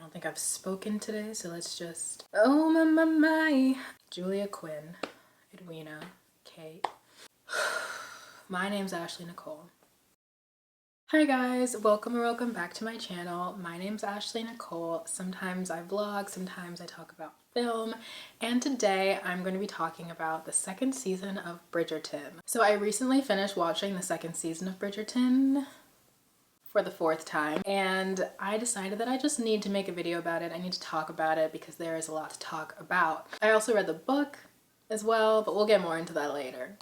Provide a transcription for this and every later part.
don't think I've spoken today, so let's just... Oh my. Julia Quinn, Edwina, Kate. My name's Ashley-Nicole. Hi guys, welcome or welcome back to my channel. My name's Ashley-Nicole. Sometimes I vlog, sometimes I talk about film, and today I'm going to be talking about the second season of Bridgerton. So I recently finished watching the second season of Bridgerton for the fourth time, and I decided that I just need to make a video about it. I need to talk about it because there is a lot to talk about. I also read the book as well, but we'll get more into that later.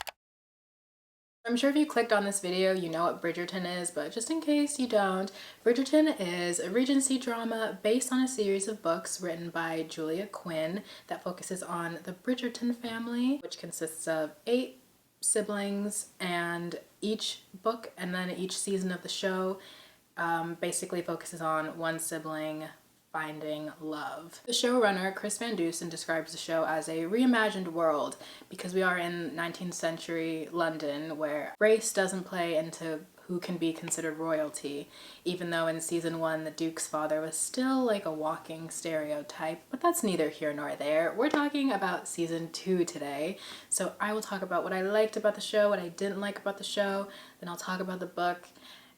I'm sure if you clicked on this video, you know what Bridgerton is, but just in case you don't, Bridgerton is a Regency drama based on a series of books written by Julia Quinn that focuses on the Bridgerton family, which consists of 8 siblings, and each book and then each season of the show basically focuses on one sibling finding love. The showrunner, Chris Van Dusen, describes the show as a reimagined world because we are in 19th century London where race doesn't play into who can be considered royalty, even though in season 1 the Duke's father was still like a walking stereotype, but that's neither here nor there. We're talking about season 2 today, so I will talk about what I liked about the show, what I didn't like about the show, then I'll talk about the book,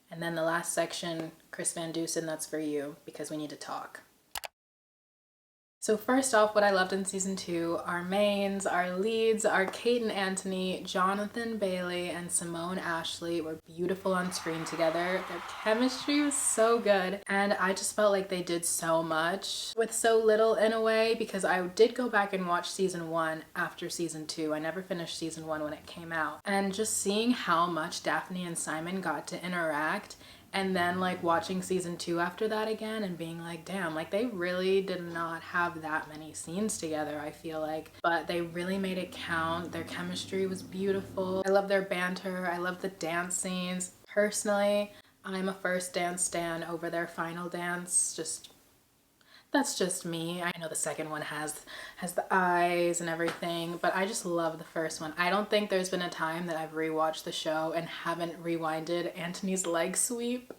and then the last section, Chris Van Dusen, that's for you because we need to talk. So first off, what I loved in season 2, our mains, our leads, are Kate and Anthony, Jonathan Bailey, and Simone Ashley were beautiful on screen together. Their chemistry was so good, and I just felt like they did so much with so little in a way, because I did go back and watch season 1 after season 2. I never finished season 1 when it came out. And just seeing how much Daphne and Simon got to interact, and then like watching season 2 after that again and being like, damn, like they really did not have that many scenes together, I feel like, but they really made it count. Their chemistry was beautiful. I love their banter. I love the dance scenes. Personally, I'm a first dance stan over their final dance. That's just me. I know the second one has the eyes and everything, but I just love the first one. I don't think there's been a time that I've rewatched the show and haven't rewinded Anthony's leg sweep.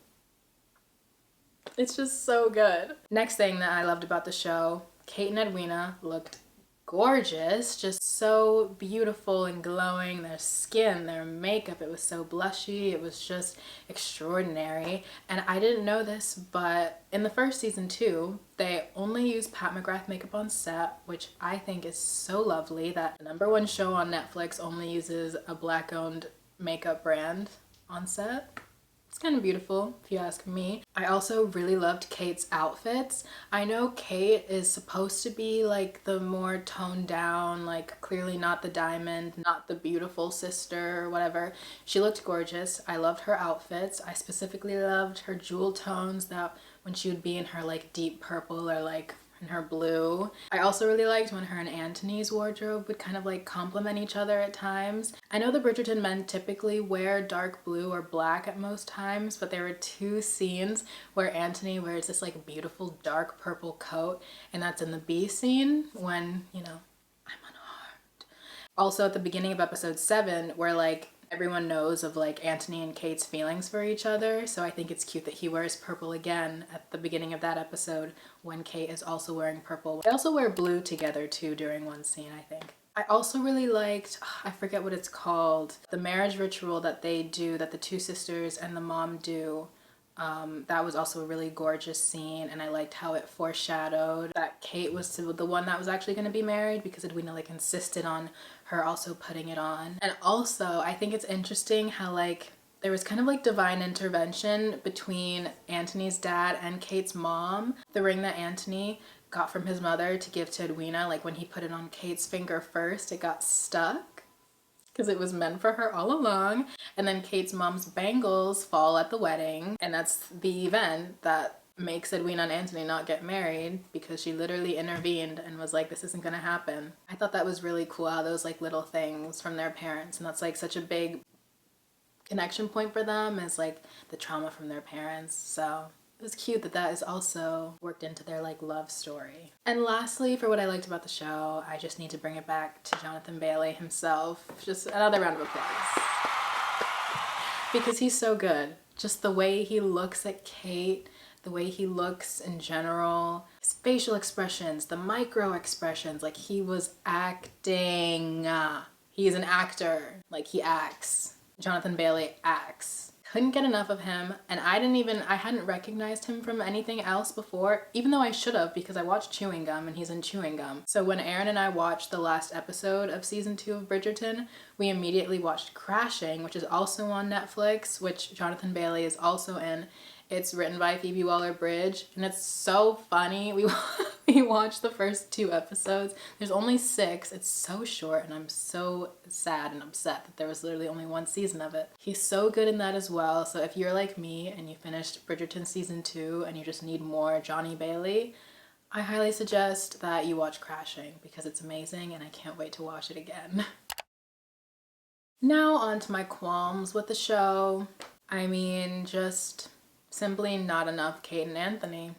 It's just so good. Next thing that I loved about the show, Kate and Edwina looked gorgeous, just so beautiful and glowing. Their skin, their makeup, it was so blushy, it was just extraordinary. And I didn't know this, but in the first season too, they only use Pat McGrath makeup on set, which I think is so lovely that the #1 show on Netflix only uses a Black-owned makeup brand on set. It's kind of beautiful, if you ask me. I also really loved Kate's outfits. I know Kate is supposed to be like the more toned down, like clearly not the diamond, not the beautiful sister or whatever. She looked gorgeous. I loved her outfits. I specifically loved her jewel tones, that when she would be in her like deep purple or like in her blue. I also really liked when her and Anthony's wardrobe would kind of like complement each other at times. I know the Bridgerton men typically wear dark blue or black at most times, but there were 2 scenes where Anthony wears this like beautiful dark purple coat, and that's in the B scene when, you know, I'm unharmed. Also at the beginning of episode 7 where like everyone knows of like Anthony and Kate's feelings for each other, so I think it's cute that he wears purple again at the beginning of that episode when Kate is also wearing purple. They also wear blue together too during one scene, I think. I also really liked, I forget what it's called, the marriage ritual that they do, that the 2 sisters and the mom do. That was also a really gorgeous scene, and I liked how it foreshadowed that Kate was the one that was actually going to be married, because Edwina like insisted on her also putting it on. And also I think it's interesting how like there was kind of like divine intervention between Anthony's dad and Kate's mom. The ring that Anthony got from his mother to give to Edwina, like when he put it on Kate's finger first, it got stuck because it was meant for her all along. And then Kate's mom's bangles fall at the wedding, and that's the event that makes Edwina and Anthony not get married, because she literally intervened and was like, this isn't gonna happen. I thought that was really cool, how those like little things from their parents, and that's like such a big connection point for them, is like the trauma from their parents. So it was cute that that is also worked into their like love story. And lastly, for what I liked about the show, I just need to bring it back to Jonathan Bailey himself. Just another round of applause, because he's so good. Just the way he looks at Kate, the way he looks in general, his facial expressions, the micro expressions, like he was acting. He is an actor, like he acts. Jonathan Bailey acts. Couldn't get enough of him, and I hadn't recognized him from anything else before, even though I should have, because I watched Chewing Gum and he's in Chewing Gum. So when Aaron and I watched the last episode of season 2 of Bridgerton, we immediately watched Crashing, which is also on Netflix, which Jonathan Bailey is also in. It's written by Phoebe Waller-Bridge, and it's so funny. We watched the first 2 episodes. There's only 6. It's so short, and I'm so sad and upset that there was literally only 1 season of it. He's so good in that as well. So if you're like me and you finished Bridgerton season 2 and you just need more Johnny Bailey, I highly suggest that you watch Crashing because it's amazing and I can't wait to watch it again. Now on to my qualms with the show. I mean, just simply not enough Kate and Anthony.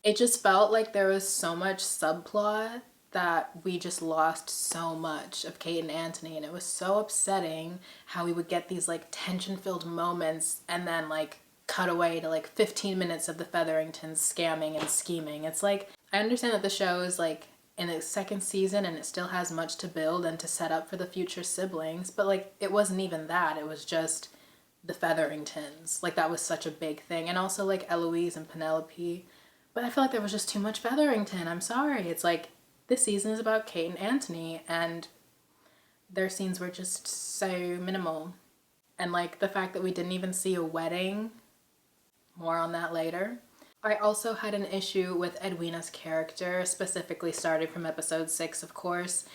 It just felt like there was so much subplot that we just lost so much of Kate and Anthony, and it was so upsetting how we would get these like tension-filled moments and then like cut away to like 15 minutes of the Featheringtons scamming and scheming. It's like, I understand that the show is like in its 2nd season and it still has much to build and to set up for the future siblings, but like it wasn't even that. It was just the Featheringtons. Like that was such a big thing. And also like Eloise and Penelope. But I feel like there was just too much Featherington. I'm sorry. It's like this season is about Kate and Anthony and their scenes were just so minimal. And like the fact that we didn't even see a wedding, more on that later. I also had an issue with Edwina's character, specifically starting from episode 6, of course.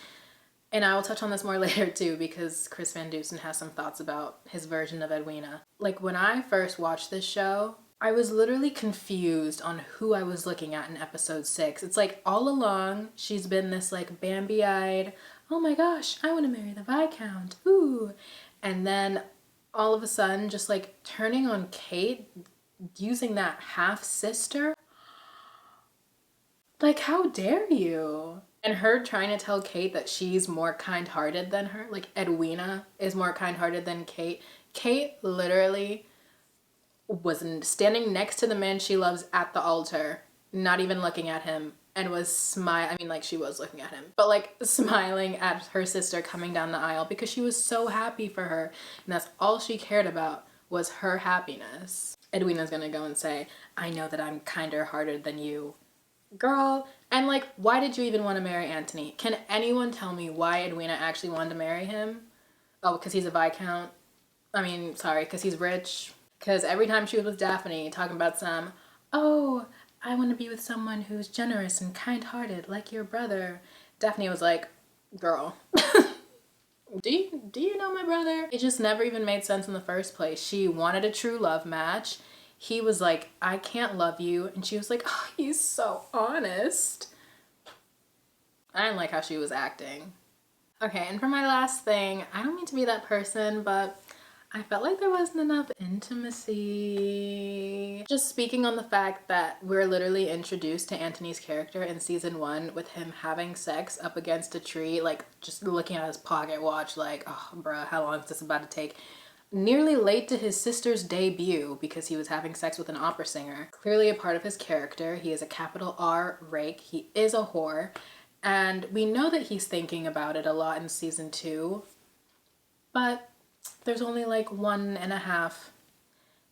And I will touch on this more later too because Chris Van Dusen has some thoughts about his version of Edwina. Like when I first watched this show, I was literally confused on who I was looking at in episode 6. It's like all along she's been this like Bambi-eyed, oh my gosh, I want to marry the Viscount, ooh. And then all of a sudden just like turning on Kate, using that half-sister. Like how dare you? And her trying to tell Kate that she's more kind-hearted than her. Like Edwina is more kind-hearted than Kate. Kate literally was standing next to the man she loves at the altar, not even looking at him, and was I mean like she was looking at him, but like smiling at her sister coming down the aisle because she was so happy for her. And that's all she cared about was her happiness. Edwina's gonna go and say, I know that I'm kinder-hearted than you. Girl, and like, why did you even want to marry Anthony? Can anyone tell me why Edwina actually wanted to marry him? Oh, because he's a Viscount? I mean, sorry, because he's rich? Because every time she was with Daphne talking about oh, I want to be with someone who's generous and kind-hearted like your brother. Daphne was like, girl, do you know my brother? It just never even made sense in the first place. She wanted a true love match. He was like, I can't love you. And she was like, oh, he's so honest. I didn't like how she was acting. Okay, and for my last thing, I don't mean to be that person, but I felt like there wasn't enough intimacy. Just speaking on the fact that we're literally introduced to Anthony's character in season 1 with him having sex up against a tree, like just looking at his pocket watch like, oh bruh, how long is this about to take? Nearly late to his sister's debut because he was having sex with an opera singer. Clearly a part of his character. He is a capital R rake. He is a whore. And we know that he's thinking about it a lot in season 2. But there's only like 1.5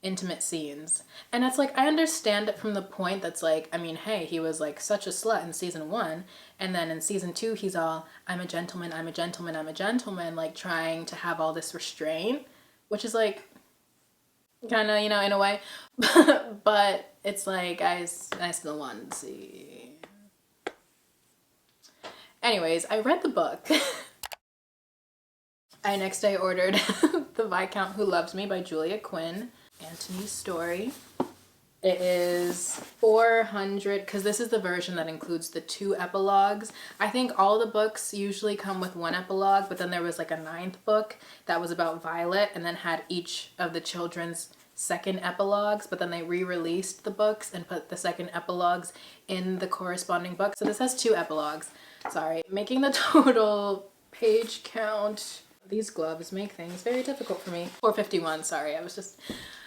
intimate scenes. And it's like, I understand it from the point that's like, I mean, hey, he was like such a slut in season 1. And then in season 2, he's all, I'm a gentleman, I'm a gentleman, I'm a gentleman, like trying to have all this restraint. Which is like, kind of, you know, in a way. But it's like, I still want to see. Anyways, I read the book. I next day ordered The Viscount Who Loves Me by Julia Quinn. Anthony's story. It is 400, because this is the version that includes the 2 epilogues. I think all the books usually come with 1 epilogue, but then there was like a 9th book that was about Violet and then had each of the children's 2nd epilogues, but then they re-released the books and put the 2nd epilogues in the corresponding book. So this has 2 epilogues. Sorry, making the total page count. These gloves make things very difficult for me. 451, sorry, I was just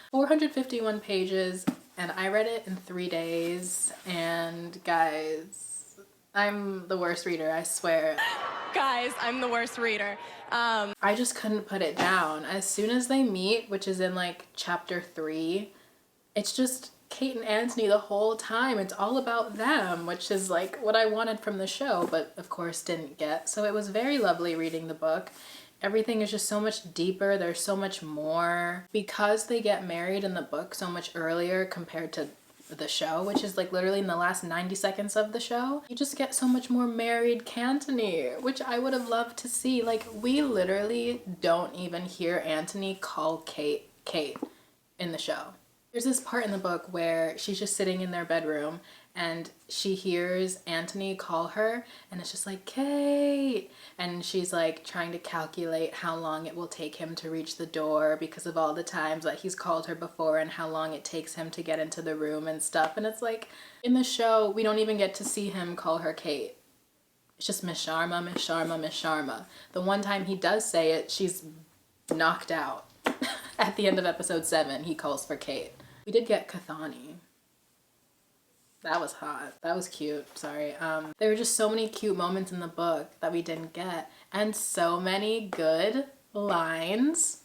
451 pages. and I read it in 3 days, and guys, I'm the worst reader, I swear. Guys, I'm the worst reader. I just couldn't put it down. As soon as they meet, which is in like chapter 3, it's just Kate and Anthony the whole time. It's all about them, which is like what I wanted from the show, but of course didn't get. So it was very lovely reading the book. Everything is just so much deeper. There's so much more. Because they get married in the book so much earlier compared to the show, which is like literally in the last 90 seconds of the show, you just get so much more married Cantony, which I would have loved to see. Like, we literally don't even hear Anthony call Kate Kate in the show. There's this part in the book where she's just sitting in their bedroom and she hears Anthony call her, and it's just like, Kate, and she's like trying to calculate how long it will take him to reach the door because of all the times that he's called her before and how long it takes him to get into the room and stuff. And it's like, in the show, we don't even get to see him call her Kate. It's just Miss Sharma, Miss Sharma, Miss Sharma. The one time he does say it, she's knocked out. At the end of episode 7, he calls for Kate. We did get Kathani. That was hot. That was cute. Sorry. There were just so many cute moments in the book that we didn't get, and so many good lines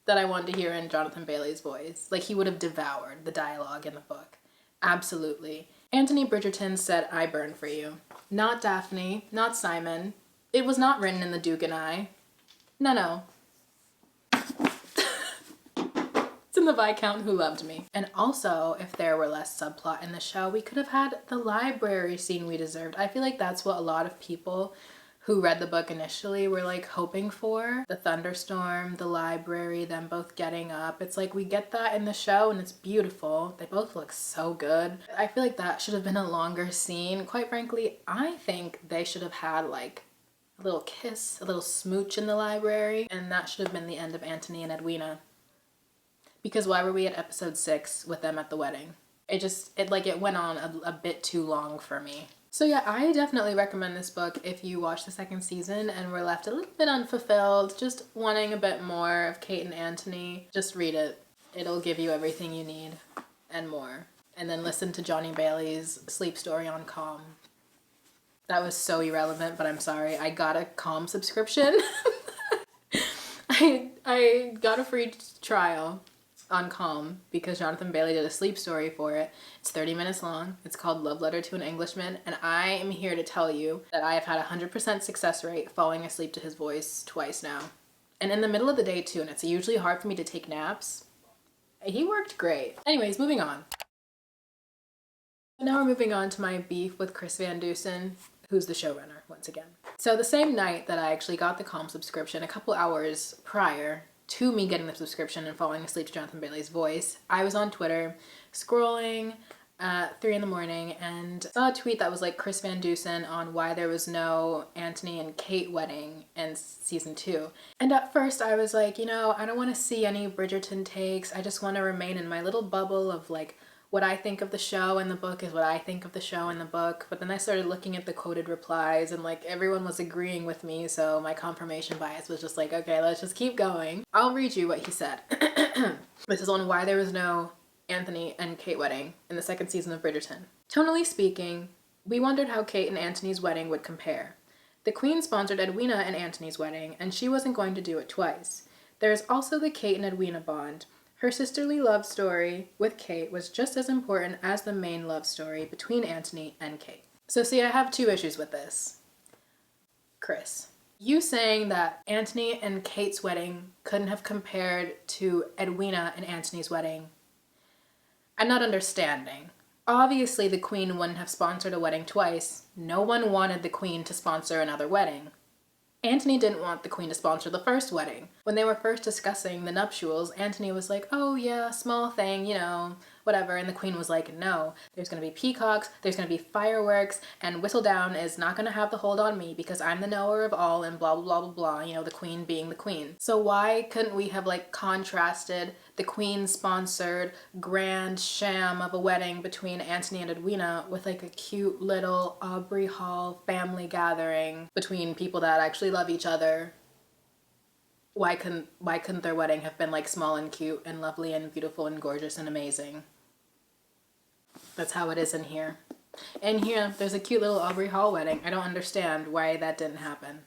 that I wanted to hear in Jonathan Bailey's voice. Like, he would have devoured the dialogue in the book. Absolutely. Anthony Bridgerton said, "I burn for you." Not Daphne, not Simon. It was not written in the Duke and I. No. It's in the Viscount Who Loved Me. And also, if there were less subplot in the show, we could have had the library scene we deserved. I feel like that's what a lot of people who read the book initially were like hoping for. The thunderstorm, the library, them both getting up. It's like we get that in the show and it's beautiful. They both look so good. I feel like that should have been a longer scene. Quite frankly, I think they should have had like a little kiss, a little smooch in the library, and that should have been the end of Anthony and Edwina. Because why were we at episode 6 with them at the wedding? It went on a bit too long for me. So yeah, I definitely recommend this book if you watch the 2nd season and were left a little bit unfulfilled, just wanting a bit more of Kate and Anthony. Just read it. It'll give you everything you need and more. And then listen to Johnny Bailey's sleep story on Calm. That was so irrelevant, but I'm sorry. I got a Calm subscription. I got a free trial on Calm because Jonathan Bailey did a sleep story for it. It's 30 minutes long. It's called Love Letter to an Englishman, and I am here to tell you that I have had a 100% success rate falling asleep to his voice twice now. And in the middle of the day too, and it's usually hard for me to take naps. He worked great. Anyways, moving on. Now we're moving on to my beef with Chris Van Dusen, who's the showrunner once again. So the same night that I actually got the Calm subscription, a couple hours prior to me getting the subscription and falling asleep to Jonathan Bailey's voice, I was on Twitter scrolling at 3 in the morning and saw a tweet that was like Chris Van Dusen on why there was no Anthony and Kate wedding in season 2. And at first I was like, I don't want to see any Bridgerton takes. I just want to remain in my little bubble of like what I think of the show and the book is what I think of the show and the book. But then I started looking at the quoted replies and like everyone was agreeing with me, so my confirmation bias was just like, okay, let's just keep going. I'll read you what he said. This is on why there was no Anthony and Kate wedding in the 2nd season of Bridgerton. Tonally speaking, we wondered how Kate and Anthony's wedding would compare. The Queen sponsored Edwina and Anthony's wedding, and she wasn't going to do it twice. There is also the Kate and Edwina bond. Her sisterly love story with Kate was just as important as the main love story between Anthony and Kate. So see, I have 2 issues with this. Chris, you saying that Anthony and Kate's wedding couldn't have compared to Edwina and Anthony's wedding, I'm not understanding. Obviously, the Queen wouldn't have sponsored a wedding twice. No one wanted the Queen to sponsor another wedding. Anthony didn't want the Queen to sponsor the first wedding. When they were first discussing the nuptials, Anthony was like, oh yeah, small thing, whatever. And the Queen was like, no, there's going to be peacocks, there's going to be fireworks, and Whistledown is not going to have the hold on me because I'm the knower of all and blah, blah, blah, blah, blah, the Queen being the Queen. So why couldn't we have contrasted the Queen-sponsored grand sham of a wedding between Anthony and Edwina with a cute little Aubrey Hall family gathering between people that actually love each other? Why couldn't their wedding have been small and cute and lovely and beautiful and gorgeous and amazing? That's how it is in here. In here, there's a cute little Aubrey Hall wedding. I don't understand why that didn't happen.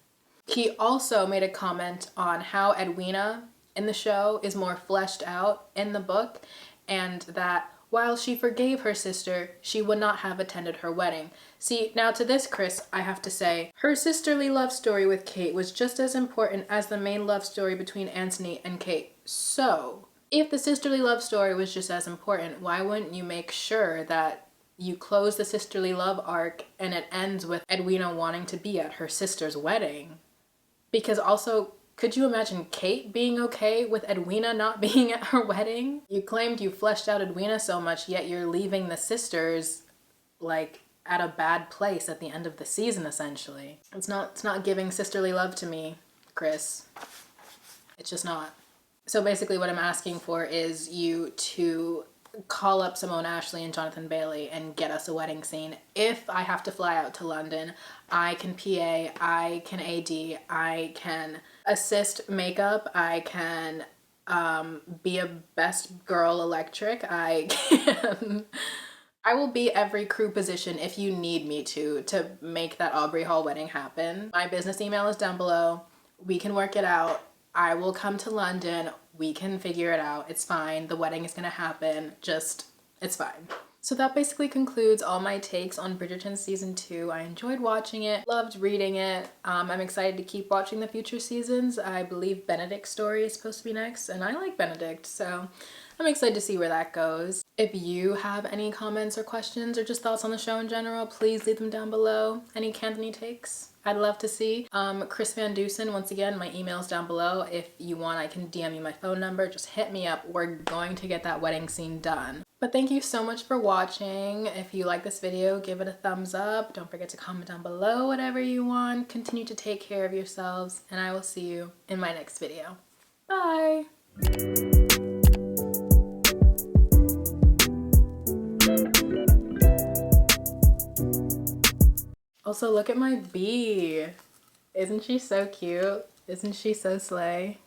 He also made a comment on how Edwina in the show is more fleshed out in the book, and that while she forgave her sister, she would not have attended her wedding. See, now to this, Chris, I have to say, her sisterly love story with Kate was just as important as the main love story between Anthony and Kate. So, if the sisterly love story was just as important, why wouldn't you make sure that you close the sisterly love arc and it ends with Edwina wanting to be at her sister's wedding? Because also, could you imagine Kate being okay with Edwina not being at her wedding? You claimed you fleshed out Edwina so much, yet you're leaving the sisters, like, at a bad place at the end of the season, essentially. It's not giving sisterly love to me, Chris. It's just not. So basically what I'm asking for is you to call up Simone Ashley and Jonathan Bailey and get us a wedding scene. If I have to fly out to London, I can PA, I can AD, I can assist makeup, I can be a best girl electric, I will be every crew position if you need me to make that Aubrey Hall wedding happen. My business email is down below. We can work it out. I will come to London. We can figure it out. It's fine. The wedding is gonna happen. It's fine. So that basically concludes all my takes on Bridgerton season 2. I enjoyed watching it, loved reading it. I'm excited to keep watching the future seasons. I believe Benedict's story is supposed to be next, and I like Benedict, so I'm excited to see where that goes. If you have any comments or questions or just thoughts on the show in general, please leave them down below. Any Canthony takes? I'd love to see. Chris Van Dusen, once again, my email's down below. If you want, I can DM you my phone number. Just hit me up. We're going to get that wedding scene done. But thank you so much for watching. If you like this video, give it a thumbs up. Don't forget to comment down below whatever you want. Continue to take care of yourselves, and I will see you in my next video. Bye! Also, look at my bee. Isn't she so cute? Isn't she so slay?